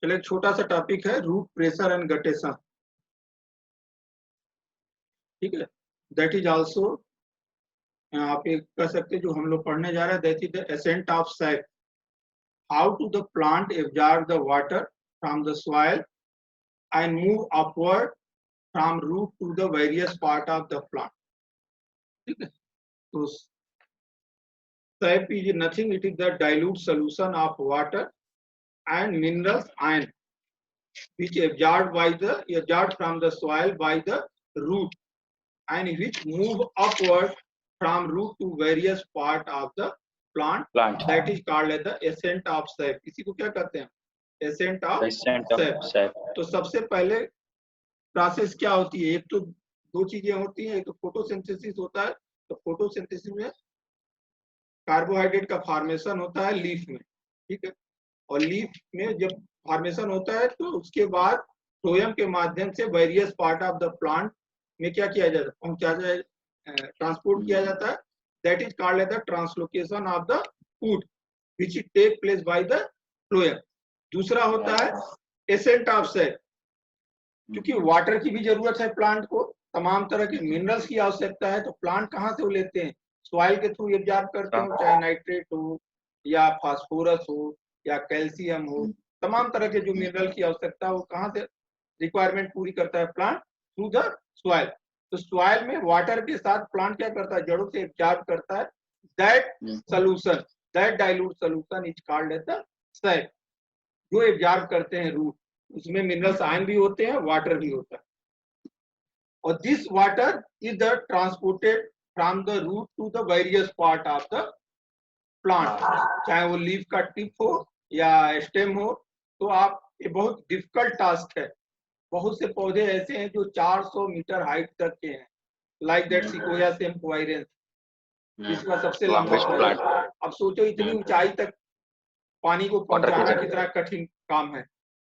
चलिए एक छोटा सा टॉपिक है रूट प्रेशर एंड गटेशन। ठीक है, दैट इज आल्सो आप एक कह सकते हैं जो हम लोग पढ़ने जा रहे हैं, that is the ascent of sap, how to the plant absorb the water from the soil and move upward from root to the various part of the plant. ठीक है, तो sap is nothing, it is the dilute solution of water and minerals iron which absorbed from the soil by the root and which move upward from root to various part of the plant. That is called as the ascent of sap. इसी को क्या कहते हैं? ascent of sap. तो सबसे पहले process क्या होती है? एक तो दो चीजें होती हैं, एक तो फोटोसिंथेसिस होता है। तो फोटोसिंथेसिस में कार्बोहाइड्रेट का फॉर्मेशन होता है लीफ में। ठीक है, और लीफ में जब फॉर्मेशन होता है तो उसके बाद फ्लोएम के माध्यम से various part of the plant में क्या किया जाता है? पहुंचा जाए, ट्रांसपोर्ट किया जाता है। That is called as the translocation of the food which it take place by the phloem. दूसरा होता है एसेंट ऑफ सैप, क्योंकि वाटर की भी जरूरत है प्लांट को, तमाम तरह के मिनरल्स की आवश्यकता है, तो प्लांट कहाँ से वो लेते हैं? सॉइल के थ्रू एब्जॉर्ब करते हैं, चाहे नाइट्रेट हो या फास्फोरस हो या कैल्शियम हो, तमाम तरह के जो मिनरल की आवश्यकता है वो कहाँ से रिक्वायरमेंट पूरी करता है? Plant through the soil. तो सॉइल में वाटर के साथ प्लांट क्या करता है? जड़ों से एब्जॉर्ब करता है। That solution, that dilute solution is called as the sap, जो एब्जॉर्ब करते हैं रूट। उसमें मिनरल्स आयन भी होते हैं, वाटर भी होता है, और this water is the transported from the root to the various part of the plant, चाहे वो लीफ का टिप हो या स्टेम हो। तो आप, ये बहुत डिफिकल्ट टास्क है। बहुत से पौधे ऐसे हैं जो 400 मीटर हाइट तक के हैं, लाइक दैट सिकोया सेम्पोइरेंस, जिसका सबसे लंबा प्लांट। अब सोचो इतनी ऊंचाई तक पानी को पहुंचाना कितना कठिन काम है।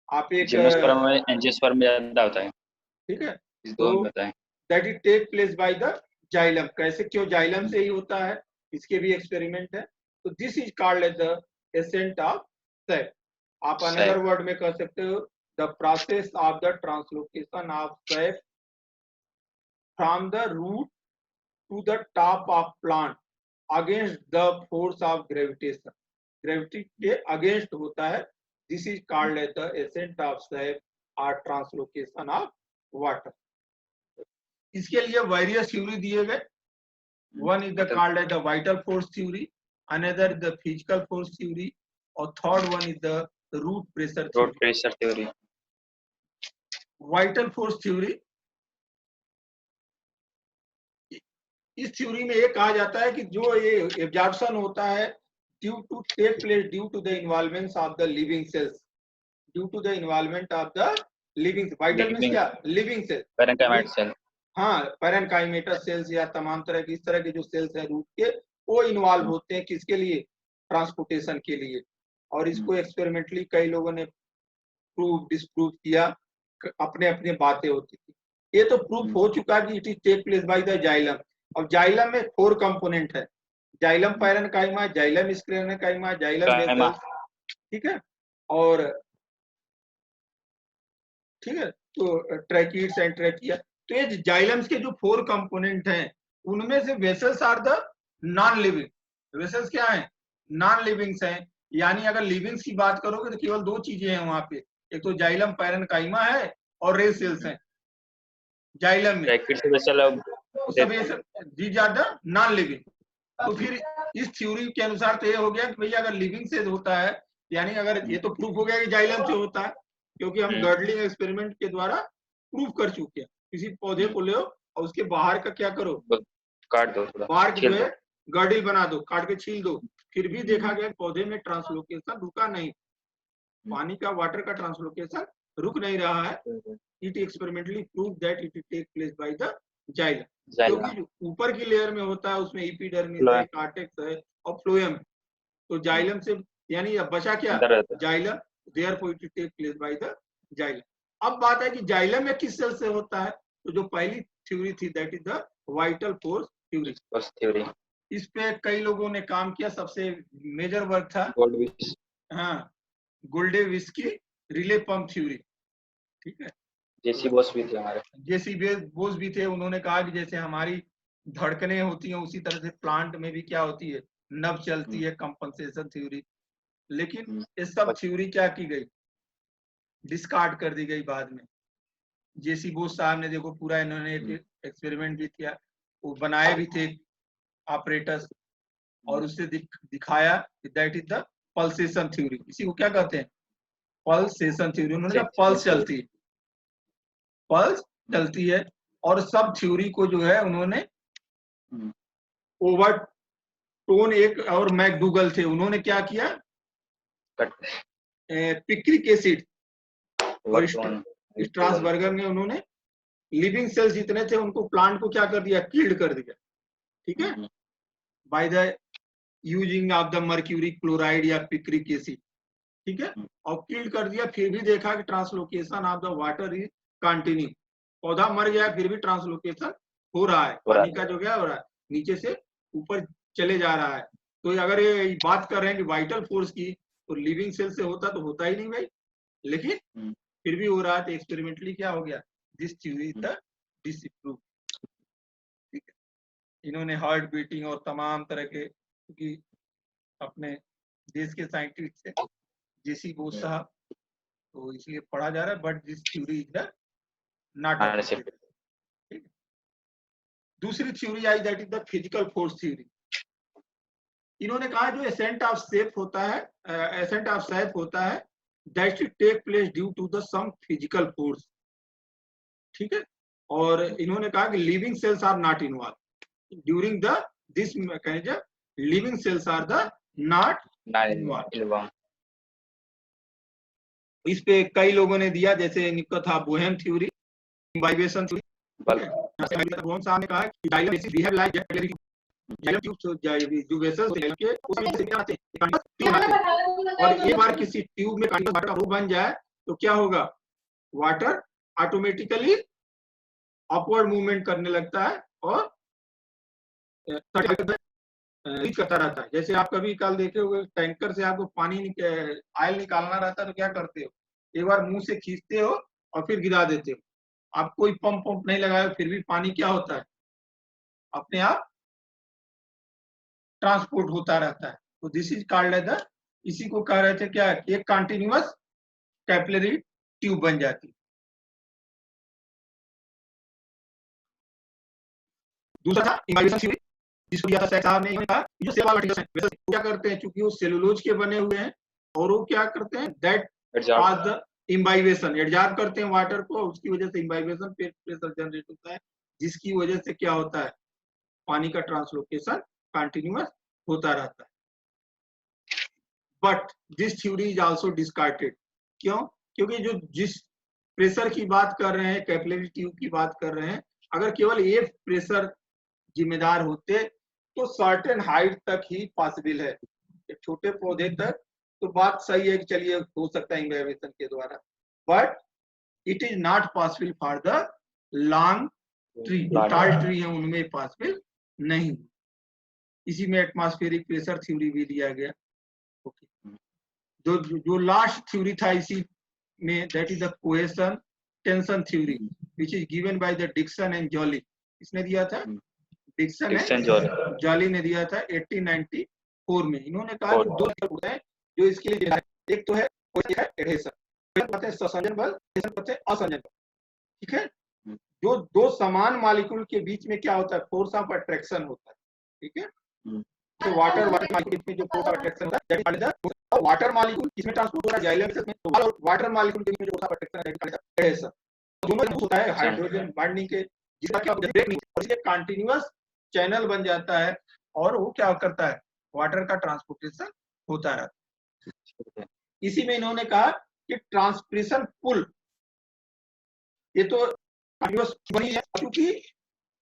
आप एक एंजियोस्पर्म में ज्यादा होता है। ठीक है, तो that it take place by the xylem. कैसे, क्यों जाइलम से ही होता है, इसके भी एक्सपेरिमेंट है। तो this is called as the ascent of sap. आप अनदर वर्ड में कह सकते हो the process of the translocation of sap from the root to the top of plant against the force of gravitation. Gravity के against होता है। This is called as the ascent of sap और translocation of water. इसके लिए various theory दिए गए। One is the called as the vital force theory, another is the physical force theory, or third one is the root pressure theory. Vital force theory, इस theory में ये कहा जाता है कि जो ये एब्जॉर्प्शन होता है due to take place due to the involvement of the living cells, due to the involvement of the living. Vital means क्या? Living cell, parenchymatous cell. हाँ, पैरेन्काइमेटस सेल्स या तमाम तरह की इस तरह के जो सेल्स है रूट के, वो इन्वॉल्व होते हैं किसके लिए? ट्रांसपोर्टेशन के लिए। और इसको एक्सपेरिमेंटली कई लोगों ने प्रूव डिस्प्रूव किया, अपने अपने बातें होती थी। ये तो प्रूफ हो चुका कि it is take place by the xylem. अब जाइलम में 4 कंपोनेंट है, xylem parenchyma, xylem sclerenchyma, xylem vessel. ठीक है, और ठीक है, तो ट्रैकिड्स एंड ट्रैकिया। तो ये जाइलम्स के जो 4 कंपोनेंट हैं, उनमें से vessels are the non living. Vessels क्या है? नॉन लिविंग्स हैं। यानी अगर लिविंग्स की बात करोगे तो केवल 2 चीजें हैं वहां पे, एक तो जाइलम पैरेन्काइमा है और रे सेल्स हैं जाइलम में। These are the non living. तो फिर इस थ्योरी के अनुसार तो ये हो गया कि भैया अगर लिविंग से होता है, यानी अगर ये तो प्रूफ हो गया कि जाइलम से होता है, क्योंकि हम गर्डलिंग एक्सपेरिमेंट के द्वारा प्रूफ कर चुके हैं। किसी पौधे को ले और उसके बाहर का क्या करो? काट दो, बाहर जो है गर्डिल बना दो, काट के छील दो। फिर भी देखा गया पौधे में ट्रांसलोकेशन रुका नहीं, पानी का, वाटर का ट्रांसलोकेशन रुक नहीं रहा है। It experimentally prove that it take place by the xylem, क्योंकि ऊपर की लेयर में होता है उसमें एपिडर्मिस है, कॉर्टेक्स है और फ्लोएम। तो जाइलम से, यानी अब बचा क्या? Xylem. Therefore it take place by the xylem. अब बात है कि जाइलम में किस सेल से होता है? तो जो पहली थ्योरी थी that is the vital force theory. बस थ्योरी। इस पे कई लोगों ने काम किया, सबसे मेजर वर्क था गोल्डविच। हाँ गोल्डेविस की रिले पंप थ्योरी। ठीक है, जेसी बॉस भी थे हमारे। जेसी बोस भी थे। उन्होंने कहा कि जैसे हमारी धड़कनें होती हैं उसी तरह से प्लांट में भी क्या होती है, नब चलती है, कंपनसेशन थ्योरी। लेकिन ये सब थ्योरी क्या की गई, डिस्कार्ड कर दी गई बाद में। जेसी बोस साहब ने देखो पूरा इन्होंने एक्सपेरिमेंट भी किया, वो बनाए भी थे ऑपरेटर्स, और उससे दिखाया that is the pulsation theory. इसी को क्या कहते हैं, पल्सेशन थ्योरी। उन्होंने कहा पल्स चलती है, पल्स चलती है। और सब थ्योरी को जो है उन्होंने ओवर टोन, एक और मैकडूगल थे, उन्होंने क्या किया, पिक्रिक एसिड और स्ट्रासबर्गर ने उन्होंने लिविंग सेल्स जितने थे उनको, प्लांट को क्या कर दिया, किल्ड कर दिया। ठीक है, by the using of the mercury chloride या पिक्रिक एसिड। ठीक है, और किल्ड कर दिया। फिर भी देखा कि translocation of the water is continue. पौधा मर गया फिर भी ट्रांसलोकेशन हो रहा है, पानी का जो गया हो रहा है नीचे से ऊपर चले जा रहा है। तो अगर ये बात कर रहे हैं कि वाइटल फोर्स की, तो लिविंग सेल से होता तो होता ही नहीं भाई, लेकिन फिर भी हो रहा है। तो एक्सपेरिमेंटली क्या हो गया, this theory is the disprove. ठीक है, इन्होंने हार्ट बीटिंग और तमाम तरह के, क्योंकि अपने देश के साइंटिस्ट थे जेसी बोस साहब, तो इसलिए पढ़ा जा रहा है। But this theory is the not accepted. ठीक है, दूसरी theory I that is the physical force theory. इन्होंने कहा जो एसेंट ऑफ सेफ होता है, एसेंट ऑफ सेफ होता है, that should take place due to the some physical force. ठीक है, और इन्होंने कहा कि living cells are not involve during the this mechanism, living cells are the not involve. इस पे कई लोगों ने दिया, जैसे इनका था Boehm theory, imbibition theory. Boehm साहब ने कहा कि जाइलम बेसिस बिहेव लाइक जाइलम ट्यूब, जो वेसल्स के उसमें से क्या आते हैं, और एक बार किसी ट्यूब में वाटर वो बन जाए तो क्या होगा, वाटर ऑटोमेटिकली अपवर्ड मूवमेंट करने लगता है और रीच करता रहता है। जैसे आप कभी कल देखे होंगे टैंकर से आपको पानी ऑयल निकालना रहता है तो क्या करते हो, एक बार मुंह से खींचते हो और फिर गिरा देते हो। आप कोई पंप नहीं लगाए फिर भी पानी क्या होता है, अपने आप ट्रांसपोर्ट होता रहता है। तो this is called as the, इसी को कह रहे थे क्या, एक कंटिन्यूअस कैपिलरी ट्यूब बन जाती है। दूसरा इम्बाइबेशन थ्योरी, जिसको दिया था शेख साहब ने, कहा जो सेल वाला है क्या करते हैं, क्योंकि वो सेलुलोज के बने हुए हैं, और वो क्या करते हैं, that cause the imbibition, adsorb करते हैं वाटर को, उसकी वजह से इम्बाइबेशन प्रेशर जनरेट होता है, जिसकी वजह से क्या होता है, पानी का ट्रांसलोकेशन कंटिन्यूअस होता रहता है। But this theory is also discarded. क्यों, क्योंकि जो जिस प्रेशर की बात कर रहे हैं, कैपिलरी ट्यूब की बात कर रहे हैं, अगर केवल ये प्रेशर जिम्मेदार होते तो सर्टेन हाइट तक ही पॉसिबल है, एक छोटे पौधे तक तो बात सही है कि चलिए हो सकता है इम्बाइबेशन के द्वारा, but it is not possible for the long tree, जो टाल ट्री है उनमें पॉसिबल नहीं। इसी में एटमॉस्फेरिक प्रेशर थ्योरी भी दिया गया। ओके, जो लास्ट थ्योरी था इसी में, that is the cohesion tension theory, which is given by the Dixon and Joly. इसने दिया था, डिक्सन एंड जॉली ने दिया था 1894 में। इन्होंने कहा कि दो होते हैं जो इसके लिए, एक तो है एडहेशन, संसंजन बल, असंजन बल। ठीक है, जो दो समान मॉलिक्यूल के बीच में क्या होता है, फोर्स ऑफ अट्रैक्शन होता है। ठीक है, तो वाटर मॉलिक्यूल में जो फोर्स ऑफ अट्रैक्शन होता है, वाटर मॉलिक्यूल किसमें ट्रांसपोर्ट हो रहा है, जाइलम में, तो वाटर मॉलिक्यूल के बीच में जो फोर्स ऑफ अट्रैक्शन है एडहेशन, दोनों होता है हाइड्रोजन बॉन्डिंग के, जिसका क्या ब्रेक नहीं, और इसके कंटीन्यूअस चैनल बन जाता है, और वो क्या करता है, वाटर का ट्रांसपोर्टेशन होता रहता है। इसी में इन्होंने कहा कि ट्रांसप्रेशन पुल, ये तो कंटीन्यूअस वही है, क्योंकि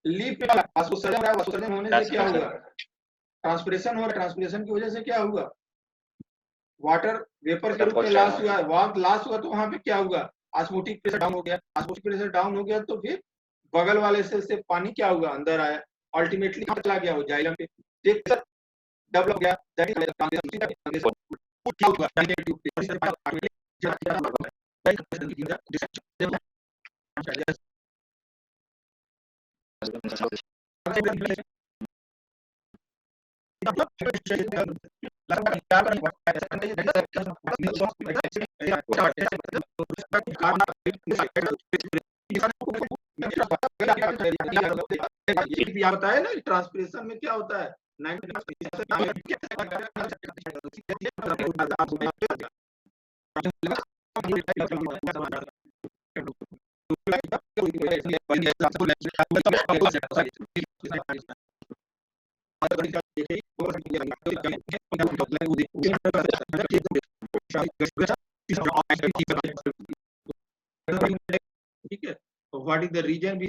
लीफ पे वाष्पोत्सर्जन है, वाष्पोत्सर्जन होने से क्या होगा, ट्रांसपिरेशन हो रहा है, ट्रांसपिरेशन की वजह से क्या हुआ, वाटर वेपर के रूप में लॉस हुआ, लॉस हुआ, तो वहां पे क्या हुआ, ऑस्मोटिक प्रेशर डाउन हो गया, ऑस्मोटिक प्रेशर डाउन हो गया तो फिर बगल वाले सेल से पानी क्या हुआ, अंदर आया, अल्टीमेटली कहाँ चला गया वो जाइलम पे, डेवलप गया, दैट इज ट्रांसलेशन। क्या हुआ ये बताया ना ट्रांसपरेशन में क्या होता है, 90 ठीक है। तो व्हाट इज द रीजन भी